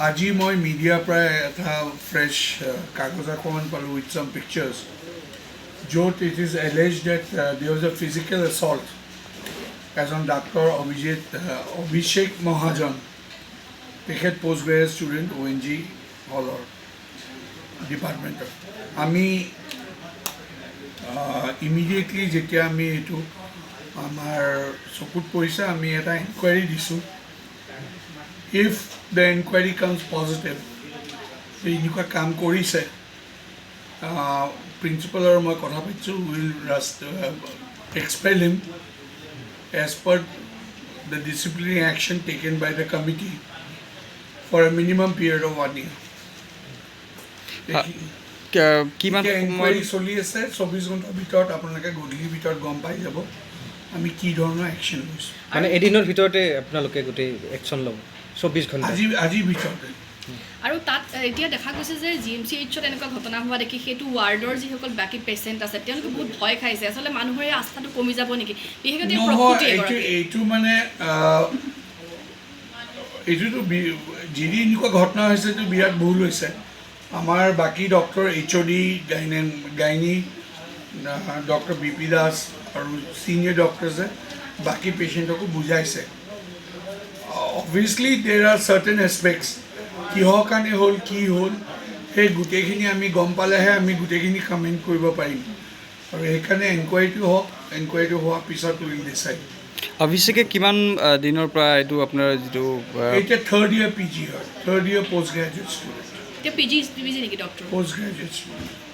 আজি মই মিডিয়াৰ পৰা এটা ফ্ৰেছ কাগজ এখন পালোঁ উইথ চাম পিকচাৰ্ছ য'ত ইট ইজ এলেজ ডেট দেৰ ৱাজ এ ফিজিকেল এছল্ট এজন ডাক্তৰ অভিষেক মহাজন তেখেত পোষ্ট গ্ৰেজুৱেট ষ্টুডেণ্ট ONG হলৰ ডিপাৰ্টমেণ্টত আমি ইমিডিয়েটলি যেতিয়া আমি এইটো আমাৰ চকুত পৰিছে আমি এটা এনকুৱাৰী দিছোঁ if the enquiry comes positive এনেকুৱা কাম কৰিছে প্ৰিন্সিপালৰ মই কথা পাতিছোঁ will expel him as per the disciplinary action taken by the committee for a minimum period of 1 year কিমান এনকুৱাৰী চলি আছে 24 ঘণ্টাৰ ভিতৰত আপোনালোকে গধূলিৰ ভিতৰত গম পাই যাব আমি কি ধৰণৰ একশ্যন লৈছোঁ মানে এদিনৰ ভিতৰতে আপোনালোকে গোটেই একশ্যন ল'ব 24 ঘণ্টা আজিৰ ভিতৰতে আৰু তাত এতিয়া দেখা গৈছে যে GMCHত এনেকুৱা ঘটনা হোৱা দেখি সেইটো ৱাৰ্ডৰ যিসকল বাকী পেচেণ্ট আছে তেওঁলোকে বহুত ভয় খাইছে আচলতে মানুহৰ এই আস্থাটো কমি যাব নেকি বিশেষকৈ এইটো মানে এইটোতো যিদি এনেকুৱা ঘটনা হৈছে এইটো বিৰাট ভুল হৈছে আমাৰ বাকী doctor HOD gynae doctor BP Das আৰু চিনিয়ৰ ডক্টৰ্ছে বাকী পেচেণ্টকো বুজাইছে অবভিয়াছলি দেৰ আৰ চাৰ্টেন এছপেক্টছ কিহৰ কাৰণে হ'ল কি হ'ল সেই গোটেইখিনি আমি গম পালেহে আমি গোটেইখিনি কমেণ্ট কৰিব পাৰিম আৰু সেইকাৰণে এনকুৱাৰীটো হোৱাৰ পিছত উইল ডিচাইড অভিষেকে কিমান দিনৰ পৰা এইটো আপোনাৰ যিটো এতিয়া 3rd year PG হয় 3rd year post graduate student এতিয়া PG নেকি ডক্টৰ পোষ্ট গ্ৰেজুৱেট ষ্টুডেণ্ট